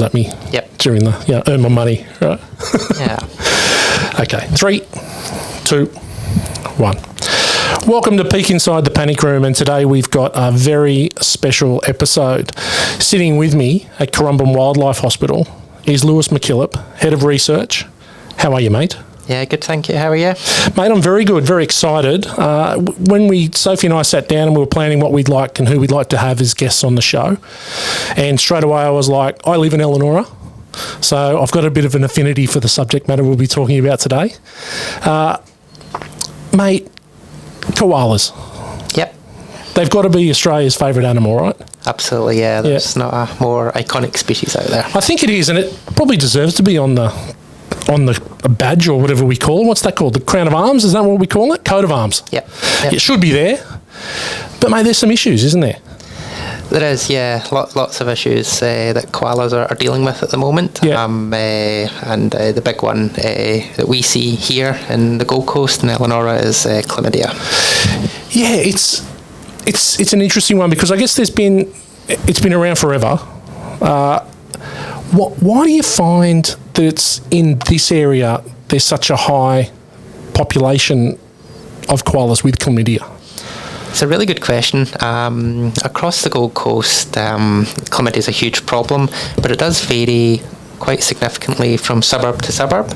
at me. Yep. During the earn my money, right? Yeah. Okay, 3, 2, 1. Welcome to Peek Inside the Panic Room, and today we've got a very special episode. Sitting with me at Currumbin Wildlife Hospital is Lewis McKillop, Head of Research. How are you, mate? Yeah, good, thank you. How are you? Mate, I'm very good, very excited. When Sophie and I sat down and we were planning what we'd like and who we'd like to have as guests on the show, and straight away I was like, I live in Elanora, so I've got a bit of an affinity for the subject matter we'll be talking about today. Mate, koalas. Yep. They've got to be Australia's favourite animal, right? Absolutely, yeah. There's not a more iconic species out there. I think it is, and it probably deserves to be on the badge or whatever we call it. What's that called? The crown of arms? Is that what we call it? Coat of arms. Yep. It should be there. But, mate, there's some issues, isn't there? There is, yeah. Lots of issues that koalas are dealing with at the moment. Yeah. And the big one that we see here in the Gold Coast in Elanora is Chlamydia. Yeah, it's an interesting one because I guess it's been around forever. Why do you find that it's in this area there's such a high population of koalas with chlamydia? It's a really good question. Across the Gold Coast, chlamydia is a huge problem, but it does vary quite significantly from suburb to suburb.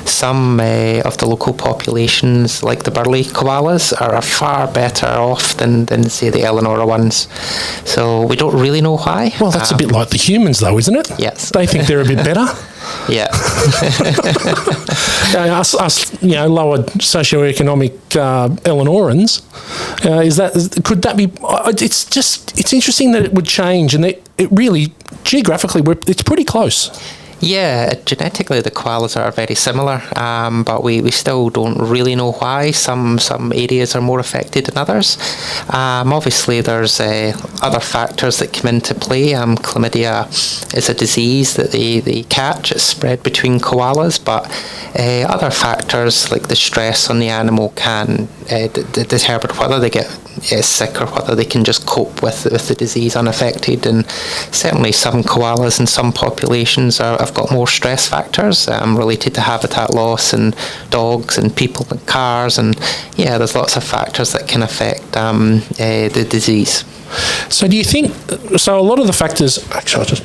Some of the local populations, like the burley koalas, are far better off than say, the Elanora ones. So we don't really know why. Well, that's a bit like the humans, though, isn't it? Yes. They think they're a bit better. Yeah. Us, lower socioeconomic Elanorans, could that be? It's interesting that it would change, and it really geographically it's pretty close. Yeah, genetically the koalas are very similar, but we still don't really know why. Some areas are more affected than others. Obviously, there's other factors that come into play. Chlamydia is a disease that they catch. It's spread between koalas, but other factors like the stress on the animal can determine whether they get sick or whether they can just cope with the disease unaffected. And certainly some koalas in some populations have got more stress factors related to habitat loss and dogs and people and cars, and there's lots of factors that can affect the disease. So do you think, so a lot of the factors, actually I'll just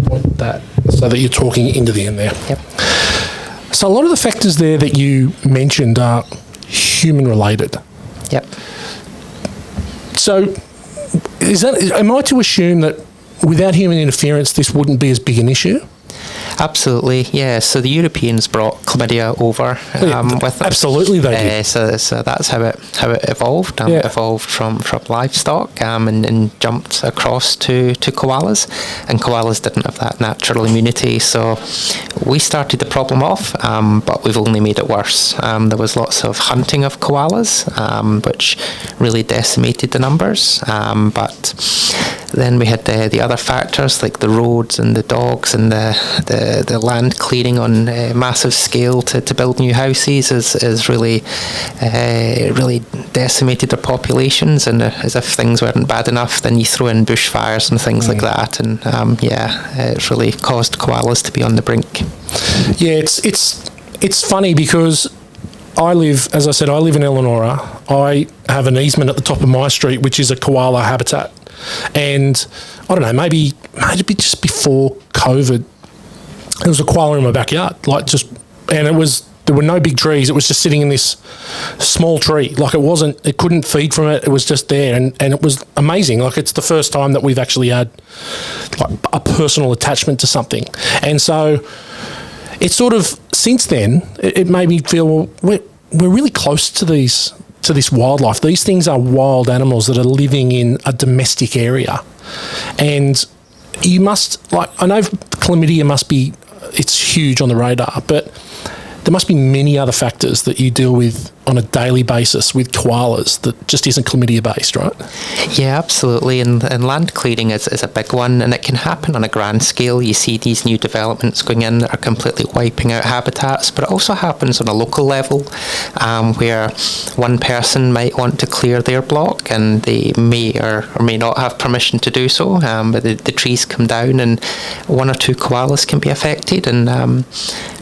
point that so that you're talking into the end there. Yep. So a lot of the factors there that you mentioned are human related. Yep. So am I to assume that without human interference this wouldn't be as big an issue? Absolutely, yeah. So the Europeans brought chlamydia over with them. Absolutely, they did. So that's how it evolved. Evolved from livestock and jumped across to koalas, and koalas didn't have that natural immunity. So we started the problem off, but we've only made it worse. There was lots of hunting of koalas, which really decimated the numbers. But then we had the other factors like the roads and the dogs and the land clearing on a massive scale to build new houses is really decimated their populations, and as if things weren't bad enough, then you throw in bushfires and things like that, and it's really caused koalas to be on the brink. Yeah, it's funny because I live in Elanora. I have an easement at the top of my street which is a koala habitat, and I don't know, maybe just before COVID there was a koala in my backyard, there were no big trees. It was just sitting in this small tree. It couldn't feed from it. It was just there, and it was amazing. It's the first time that we've actually had a personal attachment to something. And so it's sort of, since then, it made me feel, well, we're really close to this wildlife. These things are wild animals that are living in a domestic area. And you must, I know chlamydia it's huge on the radar, but there must be many other factors that you deal with on a daily basis with koalas that just isn't chlamydia based, right? Yeah, absolutely. And land clearing is a big one, and it can happen on a grand scale. You see these new developments going in that are completely wiping out habitats, but it also happens on a local level, where one person might want to clear their block and they may or may not have permission to do so, but the trees come down and one or two koalas can be affected. And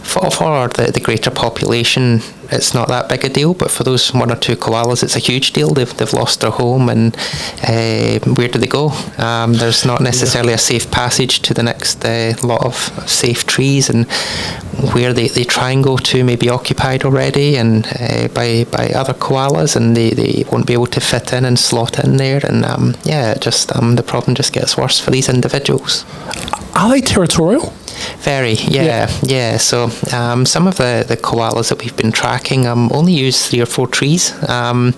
for the greater population, it's not that big a deal, but for those one or two koalas, it's a huge deal. They've lost their home, and where do they go? There's not necessarily a safe passage to the next lot of safe trees, and where they try and go to may be occupied already and by other koalas, and they won't be able to fit in and slot in there, and the problem just gets worse for these individuals. Are they territorial? Very, yeah. So some of the koalas that we've been tracking only use 3 or 4 trees, and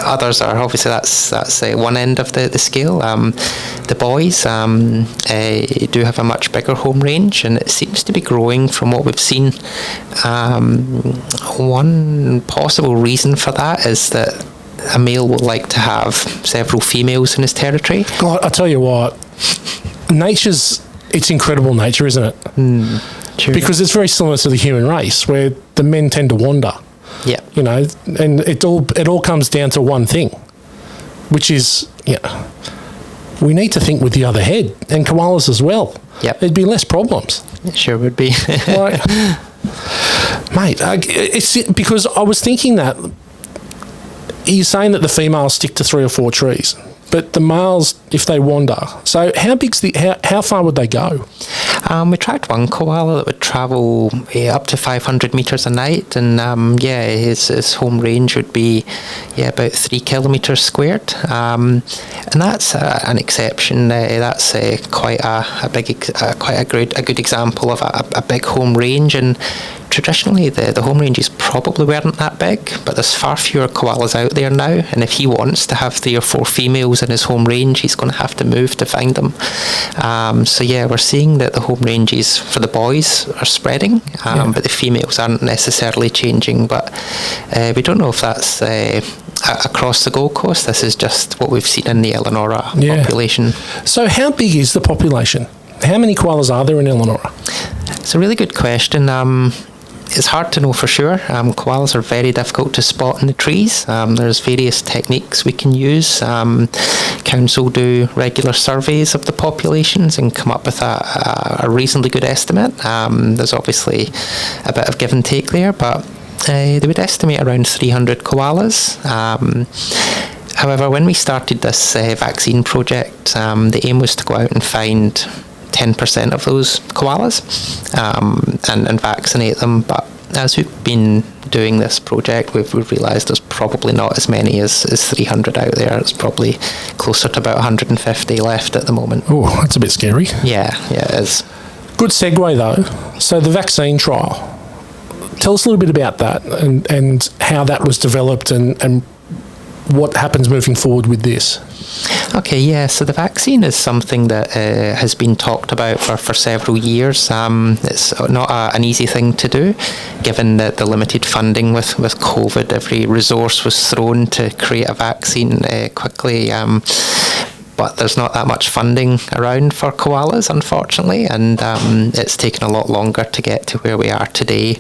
others are obviously that's one end of the scale. The boys do have a much bigger home range, and it seems to be growing from what we've seen. One possible reason for that is that a male will like to have several females in his territory. God, I tell you what, it's incredible nature, isn't it? True. Because it's very similar to the human race, where the men tend to wander. Yeah. You know, and it all comes down to one thing, which is, we need to think with the other head, and koalas as well. Yep. There'd be less problems. It sure would be. Right. Mate, it's because I was thinking that you're saying that the females stick to 3 or 4 trees, but the males, if they wander, so how far would they go? We tracked one koala that would travel up to 500 metres a night, and his home range would be about 3 kilometres squared, and that's an exception. That's quite a good example of a big home range, and traditionally the home ranges probably weren't that big, but there's far fewer koalas out there now, and if he wants to have 3 or 4 females in his home range, he's going to have to move to find them. We're seeing that the home ranges for the boys are spreading, but the females aren't necessarily changing. But we don't know if that's across the Gold Coast. This is just what we've seen in the Elanora population. So how big is the population? How many koalas are there in Elanora? It's a really good question. It's hard to know for sure. Koalas are very difficult to spot in the trees. There's various techniques we can use. Council do regular surveys of the populations and come up with a reasonably good estimate. There's obviously a bit of give and take there, but they would estimate around 300 koalas. However, when we started this vaccine project, the aim was to go out and find 10% of those koalas and vaccinate them. But as we've been doing this project, we've realised there's probably not as many as 300 out there. It's probably closer to about 150 left at the moment. Oh, that's a bit scary. Yeah, it is. Good segue though. So the vaccine trial. Tell us a little bit about that and how that was developed and what happens moving forward with this. Okay, yeah, so the vaccine is something that has been talked about for several years. It's not an easy thing to do, given the limited funding with COVID. Every resource was thrown to create a vaccine quickly. But there's not that much funding around for koalas, unfortunately, and it's taken a lot longer to get to where we are today.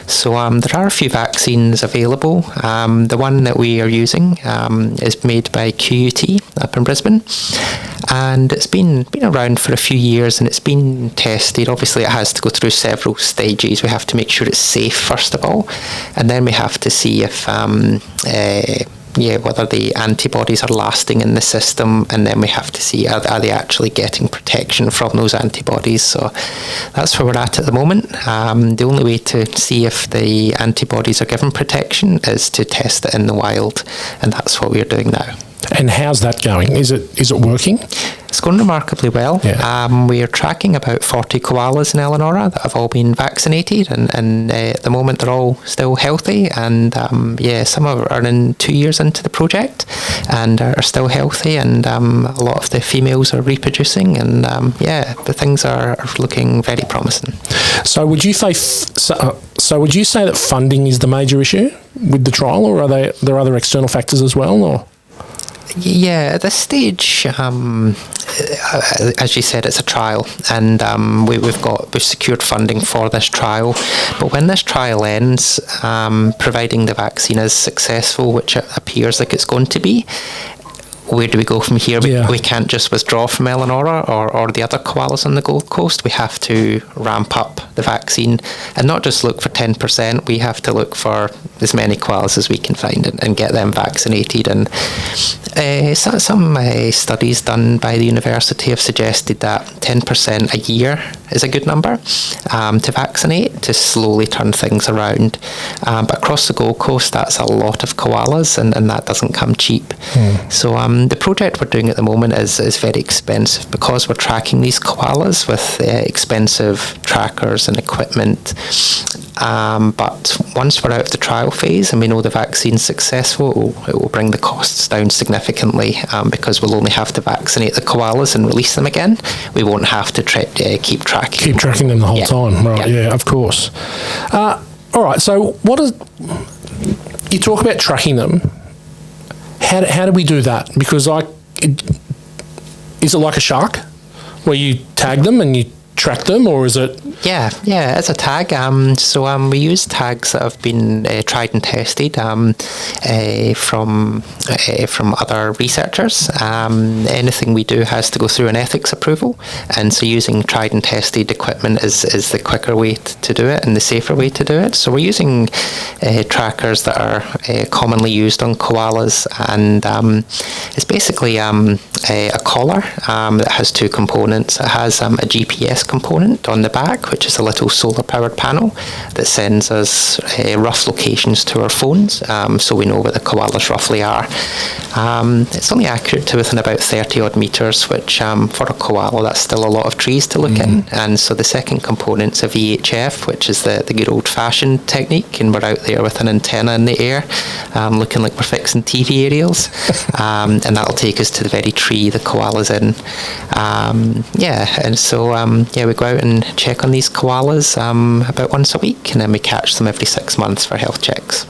So there are a few vaccines available. The one that we are using is made by QUT up in Brisbane, and it's been around for a few years, and it's been tested. Obviously, it has to go through several stages. We have to make sure it's safe, first of all, and then we have to see if whether the antibodies are lasting in the system, and then we have to see are they actually getting protection from those antibodies. So that's where we're at the moment. The only way to see if the antibodies are given protection is to test it in the wild, and that's what we're doing now. And how's that going? Is it working? It's going remarkably well. Yeah. We are tracking about 40 koalas in Elanora that have all been vaccinated, and at the moment they're all still healthy. And some are in 2 years into the project and are still healthy. And a lot of the females are reproducing. And the things are looking very promising. So would you say that funding is the major issue with the trial, or are there other external factors as well? Or? Yeah, at this stage, as you said, it's a trial, and we've secured funding for this trial. But when this trial ends, providing the vaccine is successful, which it appears like it's going to be, where do we go from here? We can't just withdraw from Elanora or the other koalas on the Gold Coast. We have to ramp up the vaccine and not just look for 10%. We have to look for as many koalas as we can find and get them vaccinated. And some studies done by the university have suggested that 10% a year is a good number to vaccinate, to slowly turn things around. But across the Gold Coast, that's a lot of koalas, and that doesn't come cheap. So the project we're doing at the moment is very expensive because we're tracking these koalas with expensive trackers and equipment. But once we're out of the trial phase and we know the vaccine's successful, it will bring the costs down significantly because we'll only have to vaccinate the koalas and release them again. We won't have to keep tracking them the whole time. Right, yeah, of course. All right, so you talk about tracking them. How do we do that? Because is it like a shark where you tag them and you track them, or is it? Yeah, it's a tag. We use tags that have been tried and tested from other researchers. Anything we do has to go through an ethics approval, and so using tried and tested equipment is the quicker way to do it and the safer way to do it. So we're using trackers that are commonly used on koalas, and it's basically a collar that has two components. It has a GPS component on the back, which is a little solar powered panel that sends us rough locations to our phones, so we know where the koalas roughly are. It's only accurate to within about 30 odd metres, which for a koala that's still a lot of trees to look in. And so the second component's a VHF, which is the good old fashioned technique, and we're out there with an antenna in the air looking like we're fixing TV aerials, and that'll take us to the very tree the koala's in. We go out and check on these koalas about once a week, and then we catch them every 6 months for health checks.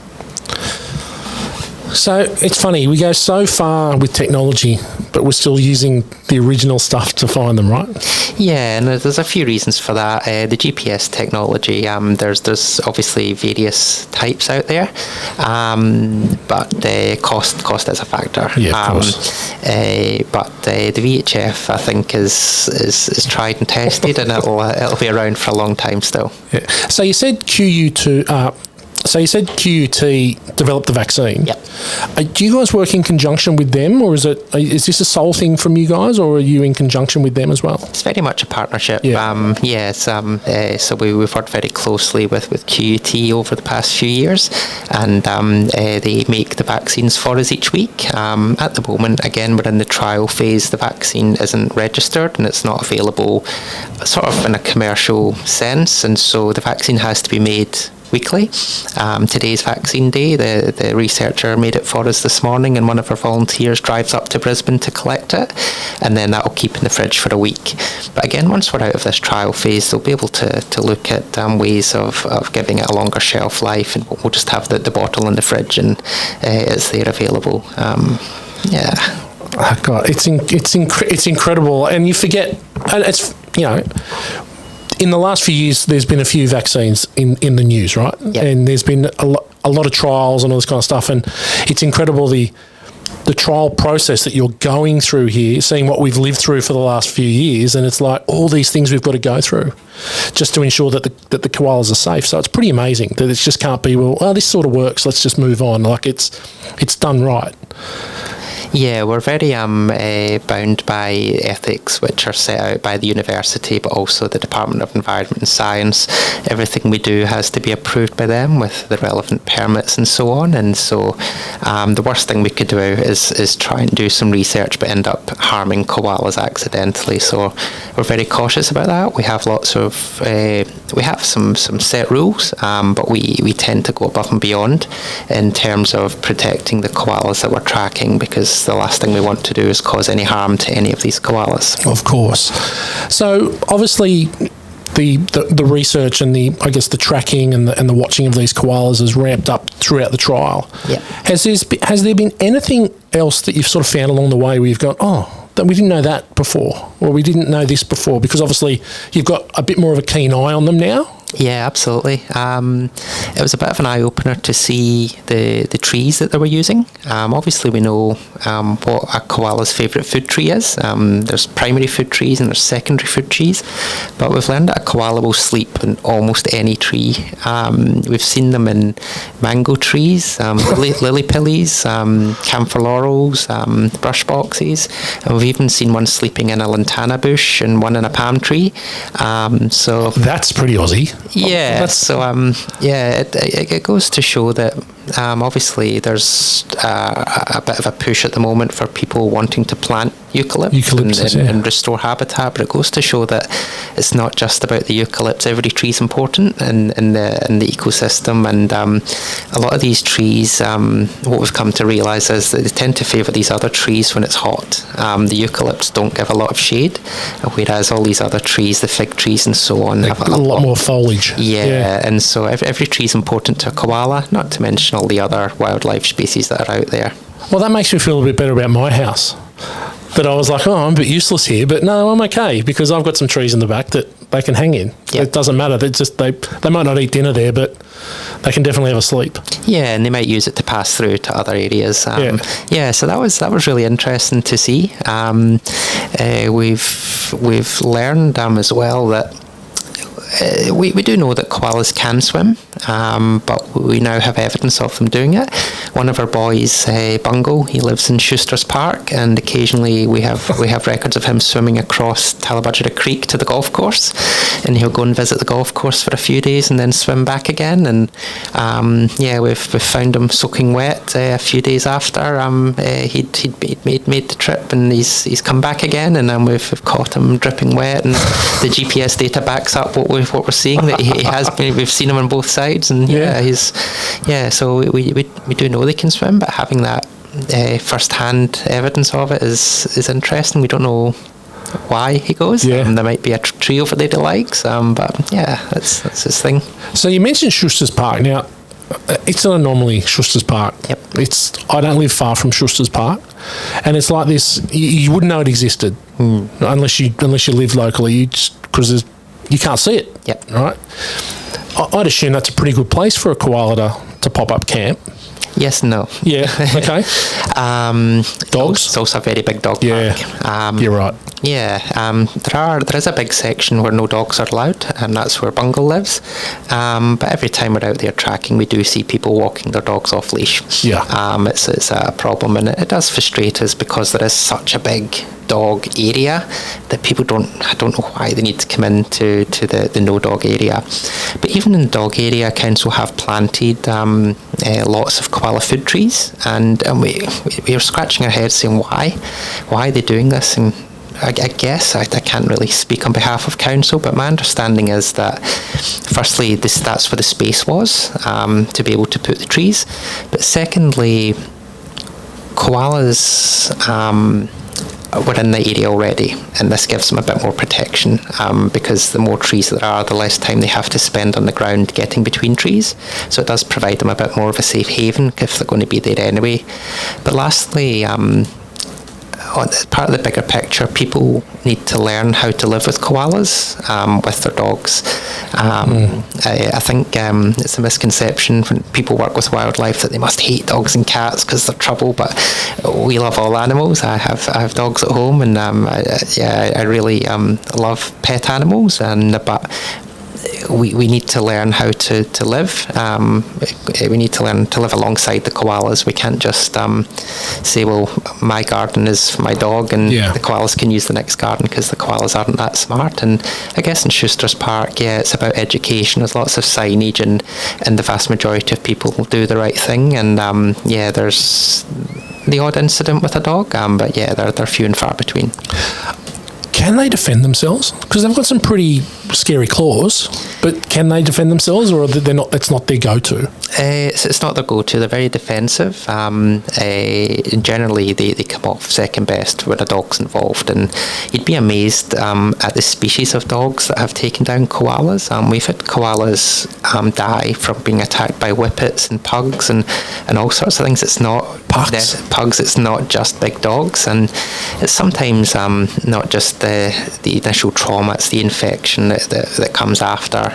So it's funny, we go so far with technology, but we're still using the original stuff to find them, right? Yeah, and there's a few reasons for that. The GPS technology, there's obviously various types out there, but cost is a factor. Yeah, of course. But the VHF, I think, is tried and tested, and it'll be around for a long time still. Yeah. So you said QUT developed the vaccine. Yep. Do you guys work in conjunction with them, or is this a sole thing from you guys, or are you in conjunction with them as well? It's very much a partnership. Yeah. So we've worked very closely with QUT over the past few years, and they make the vaccines for us each week. At the moment, again, we're in the trial phase. The vaccine isn't registered and it's not available sort of in a commercial sense, and so the vaccine has to be made weekly. Today's vaccine day, the researcher made it for us this morning, and one of our volunteers drives up to Brisbane to collect it, and then that will keep in the fridge for a week. But again, once we're out of this trial phase, they'll be able to look at ways of giving it a longer shelf life, and we'll just have the bottle in the fridge, and it's there available. Oh God, it's incredible, and you forget, and it's in the last few years, there's been a few vaccines in the news, right? Yep. And there's been a lot of trials and all this kind of stuff, and it's incredible the trial process that you're going through here, seeing what we've lived through for the last few years, and it's like all these things we've got to go through just to ensure that the koalas are safe. So it's pretty amazing that it just can't be, this sort of works, let's just move on. Like it's done right. Yeah, we're very bound by ethics, which are set out by the university, but also the Department of Environment and Science. Everything we do has to be approved by them with the relevant permits and so on. And so the worst thing we could do is try and do some research but end up harming koalas accidentally. So we're very cautious about that. We have lots of we have some set rules, but we tend to go above and beyond in terms of protecting the koalas that we're tracking, because the last thing we want to do is cause any harm to any of these koalas. Of course. So obviously the research and the tracking and the watching of these koalas has ramped up throughout the trial. Yeah. Has there been anything else that you've sort of found along the way where you've gone, that we didn't know that before, or we didn't know this before? Because obviously you've got a bit more of a keen eye on them now. Yeah, absolutely. It was a bit of an eye-opener to see the trees that they were using. Obviously, we know what a koala's favourite food tree is. There's primary food trees and there's secondary food trees, but we've learned that a koala will sleep in almost any tree. We've seen them in mango trees, lily pillies, camphor laurels, brush boxes, and we've even seen one sleeping in a lantana bush and one in a palm tree. So that's pretty Aussie. Yeah, it goes to show that obviously there's a bit of a push at the moment for people wanting to plant eucalyptus and restore habitat, but it goes to show that it's not just about the eucalypts. Every tree is important in the ecosystem, and a lot of these trees, what we've come to realise is that they tend to favour these other trees when it's hot. The eucalypts don't give a lot of shade, whereas all these other trees, the fig trees and so on, have a lot more foliage. Yeah, and so every tree is important to a koala, not to mention all the other wildlife species that are out there. Well, that makes me feel a bit better about my house. That I was like, I'm a bit useless here, but no, I'm okay, because I've got some trees in the back that they can hang in. Yep. It doesn't matter. They might not eat dinner there, but they can definitely have a sleep. Yeah, and they might use it to pass through to other areas. So that was really interesting to see. We've learned as well that we do know that koalas can swim, but we now have evidence of them doing it. One of our boys, Bungo, he lives in Schuster's Park, and occasionally we have records of him swimming across Tallabudgera Creek to the golf course, and he'll go and visit the golf course for a few days and then swim back again. And we've found him soaking wet a few days after he'd made the trip, and he's come back again, and we've caught him dripping wet, and the GPS data backs up what we're seeing, that he has been. We've seen him on both sides, and so we do know they can swim, but having that first-hand evidence of it is interesting. We don't know why he goes. There might be a tree over there he likes, but that's his thing. So you mentioned Schuster's Park. Now, it's an anomaly, Schuster's Park. Yep. I don't live far from Schuster's Park, and it's like this. You wouldn't know it existed unless you live locally. Because you can't see it. Yep. Right. I'd assume that's a pretty good place for a koala to pop up camp. Yes and no. Yeah, okay. Dogs? It's also a very big dog park. You're right. Yeah, there is a big section where no dogs are allowed, and that's where Bungle lives. But every time we're out there tracking, we do see people walking their dogs off leash. Yeah. It's a problem, and it does frustrate us because there is such a big dog area that people I don't know why they need to come into the no dog area. But even in the dog area, council have planted lots of koala food trees, and we are scratching our heads saying why are they doing this? And I guess I can't really speak on behalf of council, but my understanding is that firstly that's where the space was to be able to put the trees, but secondly, koalas were in the area already, and this gives them a bit more protection because the more trees there are, the less time they have to spend on the ground getting between trees, so it does provide them a bit more of a safe haven if they're going to be there anyway. But lastly, on part of the bigger picture, people need to learn how to live with koalas with their dogs. I think it's a misconception when people work with wildlife that they must hate dogs and cats because they're trouble, but we love all animals. I have dogs at home, and I really love pet animals, but we need to learn how to live. We need to learn to live alongside the koalas. We can't just say, well, my garden is for my dog and the koalas can use the next garden, because the koalas aren't that smart. And I guess in Schuster's Park, it's about education. There's lots of signage, and the vast majority of people will do the right thing. And there's the odd incident with a dog, but they're few and far between. Can they defend themselves? Because they've got some pretty scary claws, but can they defend themselves, or they're not? That's not their go-to? It's not their go-to. They're very defensive. Generally, they come off second best when a dog's involved, and you'd be amazed at the species of dogs that have taken down koalas. We've had koalas die from being attacked by whippets and pugs and all sorts of things. It's not pugs. It's not just big dogs, and it's sometimes not just the initial trauma. It's the infection that comes after.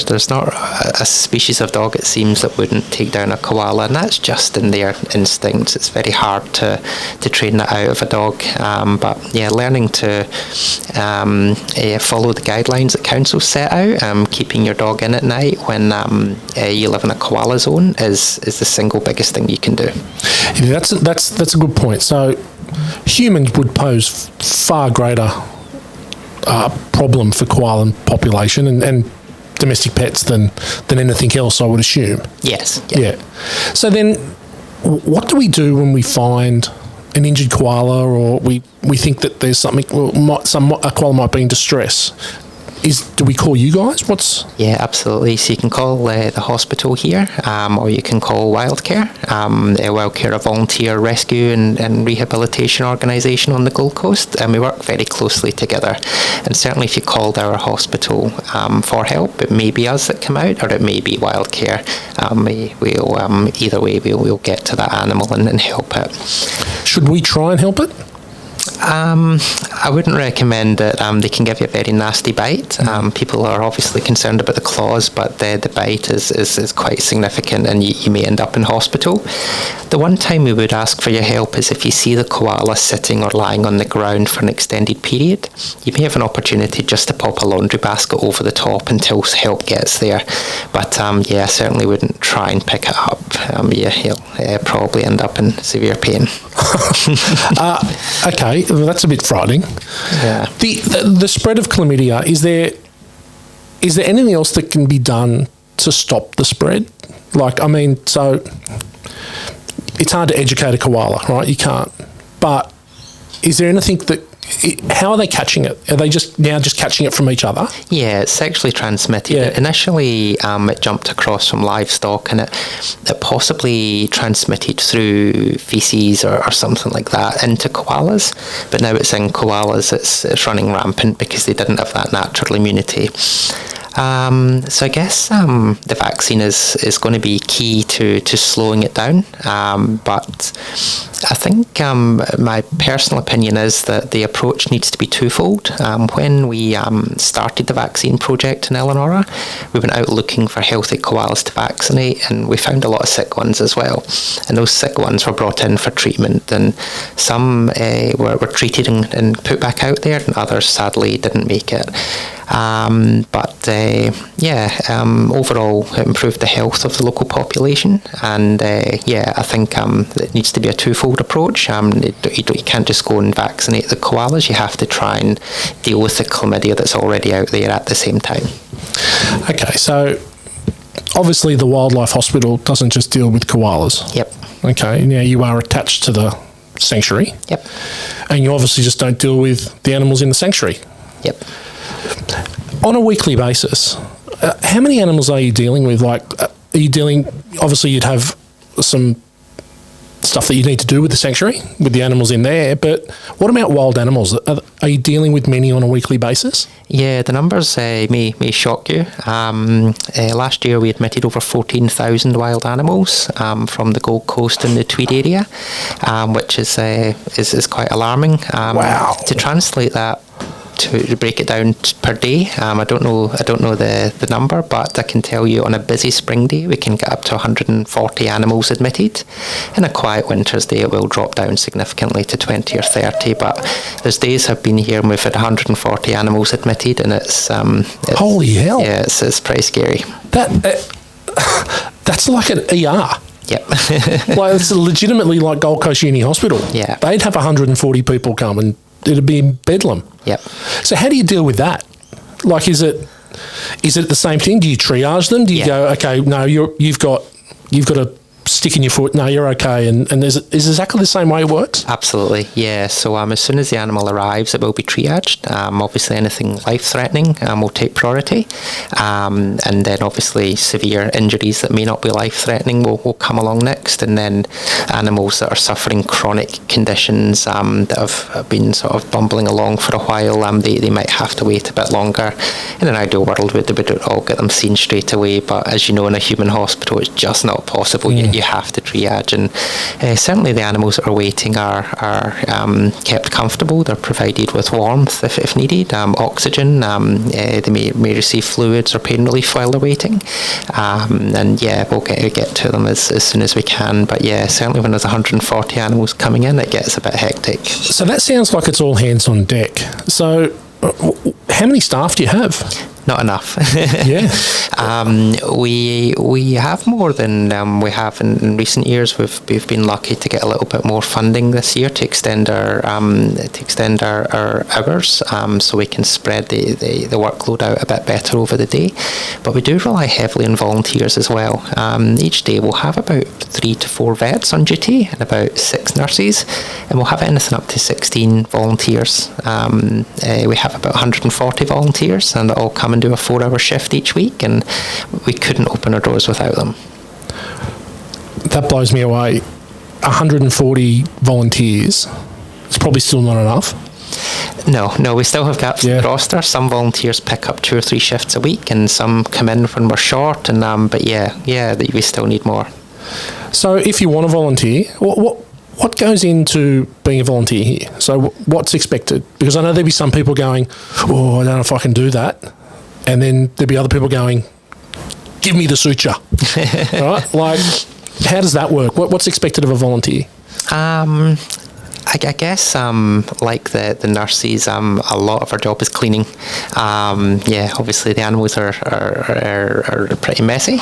There's not a species of dog, it seems, that wouldn't take down a koala, and that's just in their instincts. It's very hard to train that out of a dog. Learning to follow the guidelines that council set out, keeping your dog in at night when you live in a koala zone is the single biggest thing you can do. Yeah, that's a good point. So humans would pose far greater problem for koala population and domestic pets than anything else, I would assume. Yes. Yeah. So then, what do we do when we find an injured koala, or we think that there's something? A koala might be in distress. Do we call you guys? Yeah, absolutely. So you can call the hospital here, or you can call Wildcare. Wildcare, a volunteer rescue and rehabilitation organisation on the Gold Coast, and we work very closely together. And certainly if you called our hospital for help, it may be us that come out, or it may be Wildcare. Either way, we'll get to that animal and help it. Should we try and help it? I wouldn't recommend it. They can give you a very nasty bite. People are obviously concerned about the claws, but the bite is quite significant, and you may end up in hospital. The one time we would ask for your help is if you see the koala sitting or lying on the ground for an extended period. You may have an opportunity just to pop a laundry basket over the top until help gets there. But I certainly wouldn't try and pick it up. He'll probably end up in severe pain. Okay, well, that's a bit frightening. Yeah. The spread of chlamydia, is there anything else that can be done to stop the spread? So it's hard to educate a koala, right? You can't. But is there anything how are they catching it? Are they just catching it from each other? Yeah, it's sexually transmitted. Yeah. Initially, it jumped across from livestock, and it possibly transmitted through feces or something like that into koalas. But now it's in koalas, it's running rampant because they didn't have that natural immunity. So I guess the vaccine is going to be key to slowing it down. But I think my personal opinion is that the approach needs to be twofold. When we started the vaccine project in Elanora, we went out looking for healthy koalas to vaccinate, and we found a lot of sick ones as well. And those sick ones were brought in for treatment, and some were treated and put back out there, and others sadly didn't make it. Overall it improved the health of the local population, and I think it needs to be a twofold approach. You can't just go and vaccinate the koalas, you have to try and deal with the chlamydia that's already out there at the same time. Okay, so obviously the Wildlife Hospital doesn't just deal with koalas. Yep. Okay, now you are attached to the sanctuary. Yep. And you obviously just don't deal with the animals in the sanctuary. Yep. On a weekly basis, how many animals are you dealing with? Obviously you'd have some stuff that you need to do with the sanctuary, with the animals in there, but what about wild animals? Are you dealing with many on a weekly basis? Yeah, the numbers may shock you. Last year we admitted over 14,000 wild animals from the Gold Coast and the Tweed area, which is quite alarming. Wow. To translate that to break it down per day. I don't know the number, but I can tell you on a busy spring day we can get up to 140 animals admitted. In a quiet winter's day it will drop down significantly to 20 or 30, but there's days I've been here and we've had 140 animals admitted, and it's holy hell. Yeah, it's pretty scary. That's like an ER. Yep. Like, it's legitimately like Gold Coast Uni Hospital. Yeah. They'd have 140 people come and it'd be bedlam. Yep. So how do you deal with that? Like, is it the same thing? Do you triage them? Do you go, okay, no, you've got a stick in your foot, no, you're okay, and is exactly the same way it works? Absolutely, yeah. So as soon as the animal arrives, it will be triaged. Obviously, anything life-threatening will take priority, and then obviously severe injuries that may not be life-threatening will come along next, and then animals that are suffering chronic conditions that have been sort of bumbling along for a while, they might have to wait a bit longer. In an ideal world, we'd all get them seen straight away, but as you know, in a human hospital, it's just not possible. You have to triage, and certainly the animals that are waiting are kept comfortable. They're provided with warmth if needed, oxygen. They may receive fluids or pain relief while they're waiting, and we'll get to them as soon as we can. But certainly when there's 140 animals coming in, it gets a bit hectic. So that sounds like it's all hands on deck. So how many staff do you have? Not enough. Yeah. We have more than we have in recent years. We've been lucky to get a little bit more funding this year to extend our hours, so we can spread the workload out a bit better over the day. But we do rely heavily on volunteers as well. Each day we'll have about 3 to 4 vets on duty and about 6 nurses, and we'll have anything up to 16 volunteers. We have about 140 volunteers, and they all come and do a 4-hour shift each week, and we couldn't open our doors without them. That blows me away. 140 volunteers. It's probably still not enough. No, we still have gaps in the roster. Some volunteers pick up 2 or 3 shifts a week, and some come in when we're short. And but we still need more. So, if you want to volunteer, what goes into being a volunteer here? So, what's expected? Because I know there'd be some people going, "Oh, I don't know if I can do that," and then there'd be other people going, "Give me the suture." Right? Like, how does that work? What's expected of a volunteer? I guess, like the nurses, a lot of our job is cleaning. Obviously the animals are pretty messy,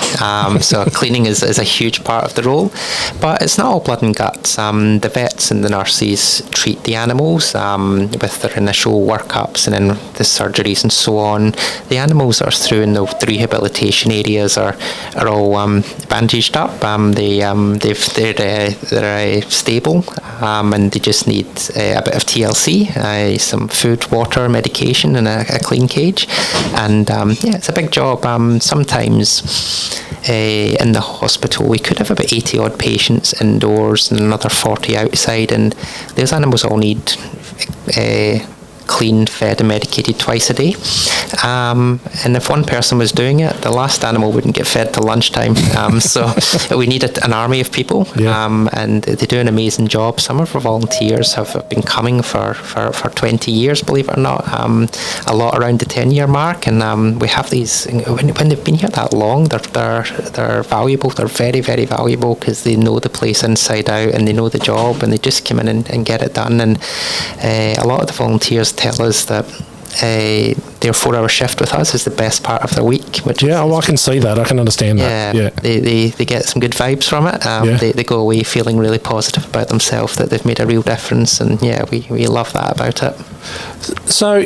so cleaning is a huge part of the role. But it's not all blood and guts. The vets and the nurses treat the animals with their initial workups and then the surgeries and so on. The animals are through in the rehabilitation areas are all bandaged up. They're stable, and they just need a bit of TLC, some food, water, medication, and a clean cage. And it's a big job. Sometimes in the hospital we could have about 80 odd patients indoors and another 40 outside, and those animals all need cleaned, fed and medicated twice a day. And if one person was doing it, the last animal wouldn't get fed till lunchtime. So we need an army of people, and they do an amazing job. Some of our volunteers have been coming for 20 years, believe it or not, a lot around the 10-year mark. And we have these, when they've been here that long, they're valuable. They're very, very valuable because they know the place inside out and they know the job, and they just come in and get it done. And a lot of the volunteers tell us that their 4-hour shift with us is the best part of their week. Which I can see that. I can understand that. Yeah, they get some good vibes from it. They go away feeling really positive about themselves, that they've made a real difference, and we love that about it. So,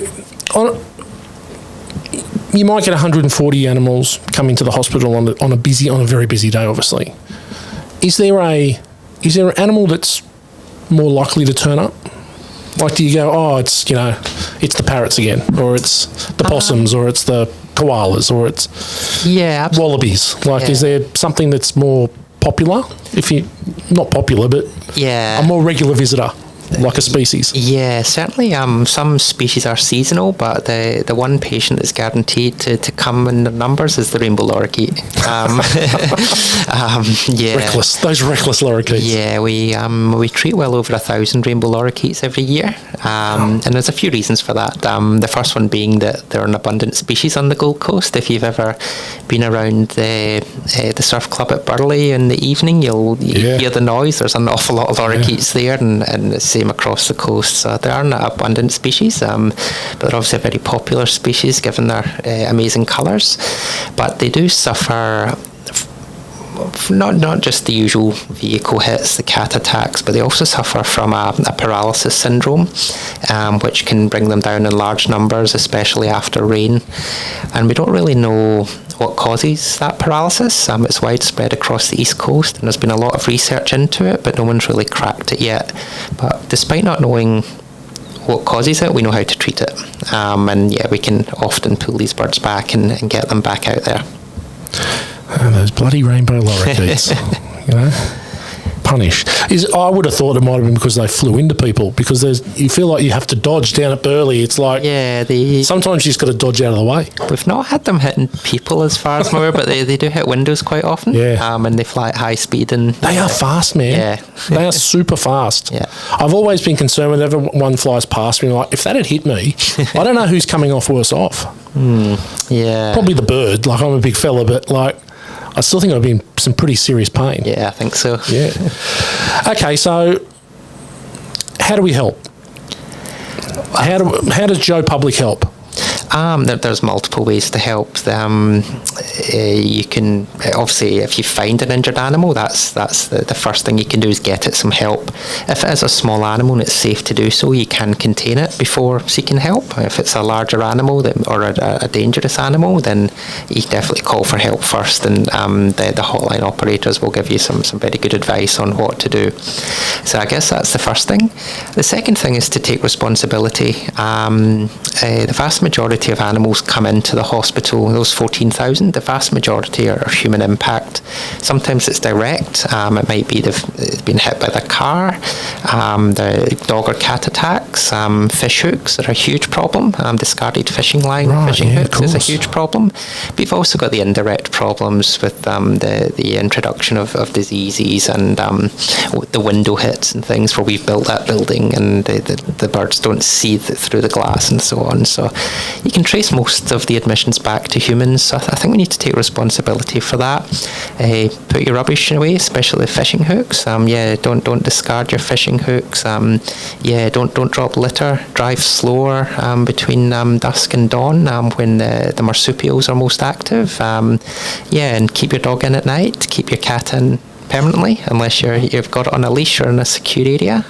you might get 140 animals coming to the hospital on a very busy day. Obviously, is there an animal that's more likely to turn up? Like, do you go, it's the parrots again, or it's the possums, or it's the koalas, or it's wallabies? Like, is there something that's more popular? Not popular, but a more regular visitor? like a species? Yeah, certainly. Some species are seasonal, but the one patient that's guaranteed to come in the numbers is the rainbow lorikeet. Yeah. Reckless, those reckless lorikeets. Yeah, we treat well over 1,000 rainbow lorikeets every year, and there's a few reasons for that. The first one being that they're an abundant species on the Gold Coast. If you've ever been around the surf club at Burleigh in the evening, you'll hear the noise. There's an awful lot of lorikeets there, and the same across the coast. So they are an abundant species, but they're obviously a very popular species given their amazing colours. But they do suffer not just the usual vehicle hits, the cat attacks, but they also suffer from a paralysis syndrome, which can bring them down in large numbers, especially after rain. And we don't really know what causes that paralysis. It's widespread across the East Coast, and there's been a lot of research into it, but no one's really cracked it yet. But despite not knowing what causes it, we know how to treat it. And we can often pull these birds back and get them back out there. Those bloody rainbow lorikeets, punish. I would have thought it might have been because they flew into people, because you feel like you have to dodge down at Burleigh. It's like sometimes you just got to dodge out of the way. We've not had them hitting people as far as I'm aware, but they do hit windows quite often. Yeah. And they fly at high speed. And they are fast, man. Yeah. They are super fast. Yeah. I've always been concerned whenever one flies past me, like, if that had hit me, I don't know who's coming off worse off. Yeah. Probably the bird. Like, I'm a big fella, but like, I still think I'd be in some pretty serious pain. Yeah, I think so. Yeah. Okay, so how do we help? How does Joe Public help? There's multiple ways to help them. You can obviously, if you find an injured animal, that's the first thing you can do is get it some help. If it is a small animal and it's safe to do so, you can contain it before seeking help. If it's a larger animal or a dangerous animal, then you definitely call for help first, and the hotline operators will give you some very good advice on what to do. So I guess that's the first thing. The second thing is to take responsibility. The vast majority of animals come into the hospital, those 14,000, the vast majority are human impact. Sometimes it's direct. It might be they've been hit by the car, the dog or cat attacks, fish hooks are a huge problem. Discarded fishing line, fishing hooks is a huge problem. But you've also got the indirect problems with the introduction of diseases and the window hits and things where we've built that building and the birds don't see through the glass and so on. So you can trace most of the admissions back to humans. So I think we need to take responsibility for that. Put your rubbish away, especially fishing hooks. Don't discard your fishing hooks. Don't drop litter. Drive slower between dusk and dawn when the marsupials are most active. And keep your dog in at night. Keep your cat in permanently, unless you've got it on a leash or in a secure area.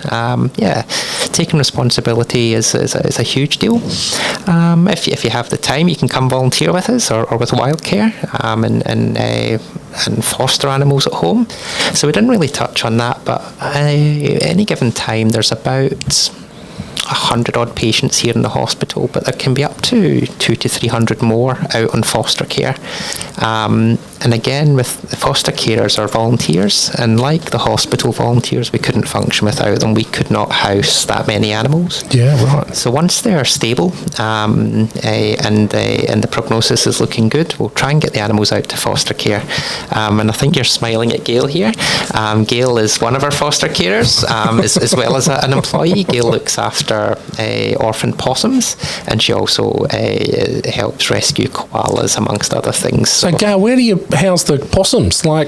Taking responsibility is a huge deal. If you have the time, you can come volunteer with us or with Wildcare and foster animals at home. So we didn't really touch on that, but any given time there's about 100 odd patients here in the hospital, but there can be up to 200 to 300 more out on foster care. And again, with the foster carers are volunteers, and like the hospital volunteers, we couldn't function without them. We could not house that many animals. Yeah, right. So once they're stable and the prognosis is looking good, we'll try and get the animals out to foster care. And I think you're smiling at Gail here. Gail is one of our foster carers, as well as an employee. Gail looks after orphan possums, and she also helps rescue koalas, amongst other things. So Gail, where do you house the possums? Like,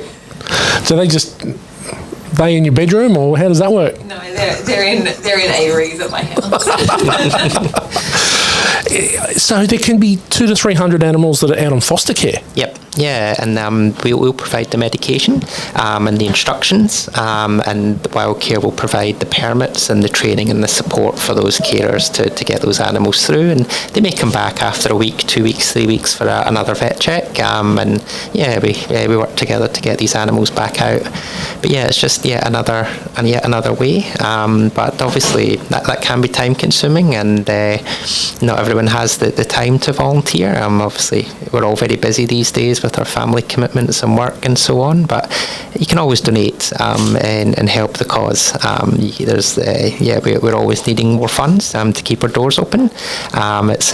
do they in your bedroom, or how does that work? No, they're in aviaries at my house. So there can be 200 to 300 animals that are out on foster care. Yep. Yeah, and we'll provide the medication and the instructions, and the Wildcare will provide the permits and the training and the support for those carers to get those animals through. And they may come back after a week, 2 weeks, 3 weeks for another vet check. We work together to get these animals back out. But yeah, it's just yet another way. But obviously that can be time consuming, and not everyone has the time to volunteer. Obviously, we're all very busy these days with our family commitments and work and so on. But you can always donate and help the cause. We're always needing more funds to keep our doors open. It's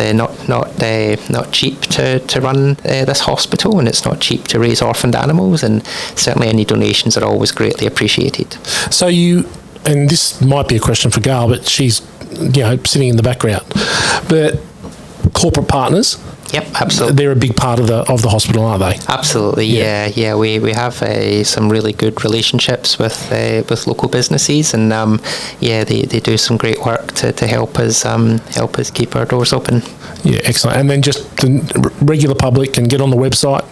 not cheap to run this hospital, and it's not cheap to raise orphaned animals, and certainly any donations are always greatly appreciated. So and this might be a question for Gail, but she's sitting in the background. But corporate partners, yep, absolutely. They're a big part of the hospital, aren't they? Absolutely, yeah. We have some really good relationships with local businesses, and they do some great work to help us keep our doors open. Yeah, excellent. And then just the regular public can get on the website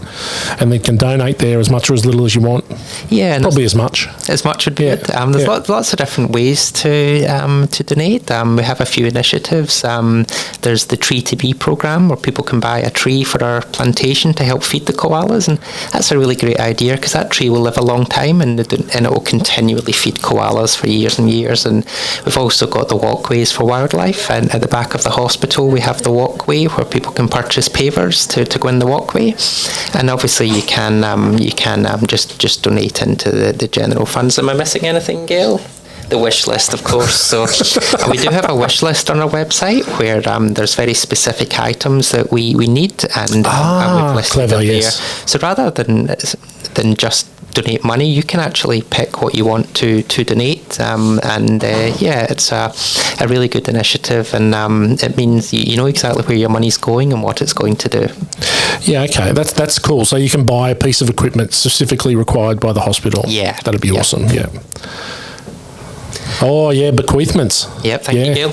and they can donate there as much or as little as you want. Yeah, and probably as much. As much would be good. There's lots of different ways to donate. We have a few initiatives. There's the Tree to Be program, where people can buy a tree for our plantation to help feed the koalas, and that's a really great idea because that tree will live a long time and it will continually feed koalas for years and years. And we've also got the walkways for wildlife, and at the back of the hospital we have the walkway where people can purchase pavers to go in the walkway, and obviously you can just donate into the general funds. Am I missing anything, Gail? The wish list, of course. So we do have a wish list on our website where there's very specific items that we need, and we've listed clever, them yes. there. So rather than just donate money, you can actually pick what you want to donate, it's a really good initiative, and it means you know exactly where your money's going and what it's going to do. Yeah, okay, that's cool. So you can buy a piece of equipment specifically required by the hospital. Yeah, that'd be awesome. Yeah. Oh yeah, bequeathments. Yep, thank you, Gail.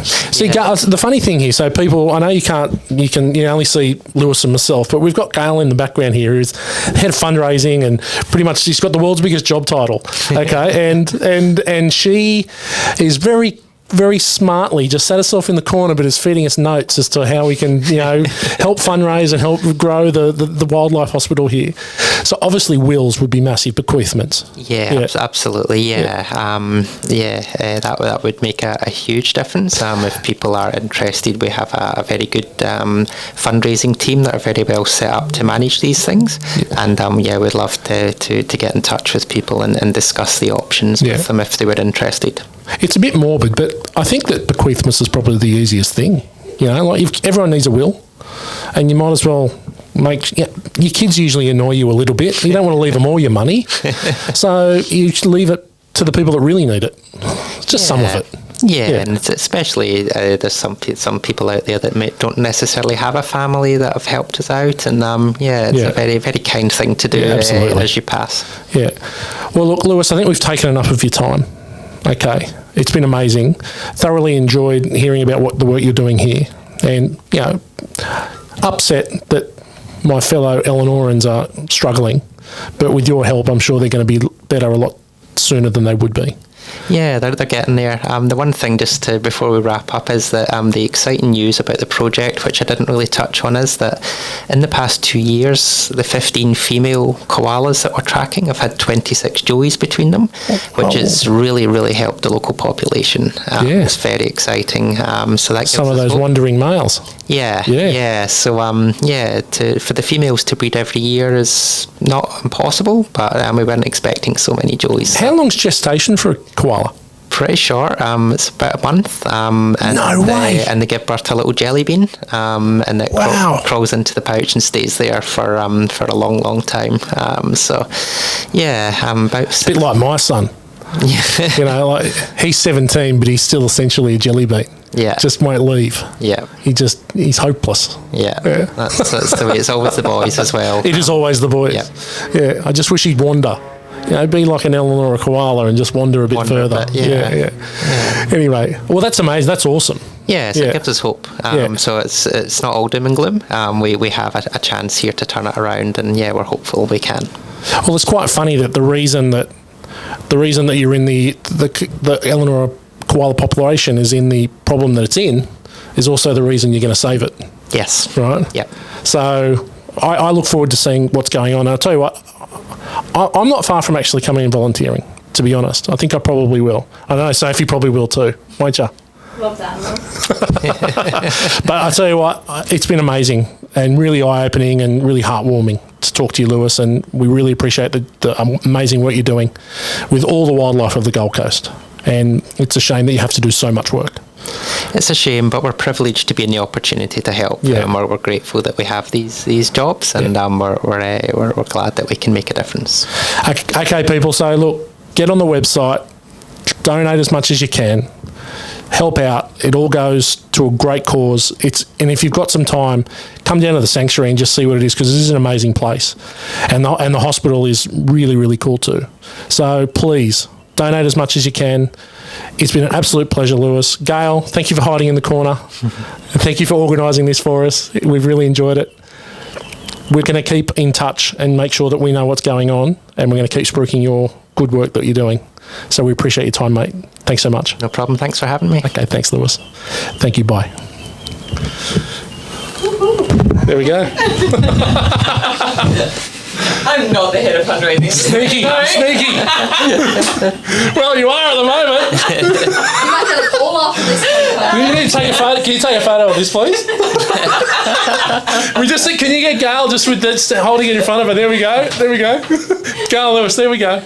See, Gail, the funny thing here, so people, I know you can only see Lewis and myself, but we've got Gail in the background here, who's head of fundraising, and pretty much she's got the world's biggest job title. Okay, and she is very smartly just sat herself in the corner, but is feeding us notes as to how we can, help fundraise and help grow the wildlife hospital here. So obviously wills would be massive, bequeathments. Yeah. Absolutely. That would make a huge difference. If people are interested, we have a very good fundraising team that are very well set up to manage these things. And we'd love to get in touch with people and discuss the options with them if they were interested. It's a bit morbid, but I think that bequeathments is probably the easiest thing. Like if everyone needs a will, and you might as well your kids usually annoy you a little bit. You don't want to leave them all your money, so you should leave it to the people that really need it. Just some of it. Yeah, and it's especially there's some people out there that don't necessarily have a family that have helped us out, and it's a very, very kind thing to do as you pass. Yeah. Well, look, Lewis, I think we've taken enough of your time. Okay, it's been amazing. Thoroughly enjoyed hearing about the work you're doing here, and upset that my fellow Elanorans are struggling, but with your help, I'm sure they're going to be better a lot sooner than they would be. Yeah, they're getting there. The one thing before we wrap up is that the exciting news about the project, which I didn't really touch on, is that in the past 2 years, the 15 female koalas that we're tracking have had 26 joeys between them, which has really, really helped the local population. It's very exciting. So that gives some of those wandering males. Yeah. So for the females to breed every year is not impossible, but we weren't expecting so many joeys. How long's gestation for a koala? Pretty short. It's about a month. No way. And they give birth to a little jelly bean, and it crawls into the pouch and stays there for a long, long time. About a bit like my son. He's 17, but he's still essentially a jelly bean. Yeah. Just won't leave. Yeah. He's hopeless. Yeah. That's the way it's always the boys as well. It is always the boys. Yeah. I just wish he'd wander. Be like an Elanora koala and just wander a bit further. Yeah. Anyway, well, that's amazing. That's awesome. Yeah, so it gives us hope. So it's not all doom and gloom. We have a chance here to turn it around, and we're hopeful we can. Well, it's quite funny that the reason that you're in the Elanora koala population is in the problem that it's in is also the reason you're going to save it. Yes. Right? Yep. So I look forward to seeing what's going on. And I'll tell you what, I'm not far from actually coming and volunteering, to be honest. I think I probably will. I know Sophie probably will too, won't you? Loves animals. But I tell you what, it's been amazing. and really eye-opening and really heartwarming to talk to you, Lewis, and we really appreciate the amazing work you're doing with all the wildlife of the Gold Coast. And it's a shame that you have to do so much work. It's a shame, but we're privileged to be in the opportunity to help. Yeah. And we're grateful that we have these jobs, and we're glad that we can make a difference. Okay, people, so look, get on the website, donate as much as you can, help out. It all goes to a great cause. And if you've got some time, come down to the sanctuary and just see what it is, because this is an amazing place. And the hospital is really, really cool too. So please, donate as much as you can. It's been an absolute pleasure, Lewis. Gail, thank you for hiding in the corner. And thank you for organising this for us. We've really enjoyed it. We're going to keep in touch and make sure that we know what's going on, and we're going to keep spruiking your good work that you're doing. So we appreciate your time, mate. Thanks so much. No problem. Thanks for having me. Okay, thanks, Lewis. Thank you. Bye. There we go. I'm not the head of fundraising. Sneaky. Well, you are at the moment. You might have to call off this one. You need to take a photo. Can you take a photo of this, please? Can you get Gail just with that, holding it in front of her? There we go. Gail Lewis, there we go.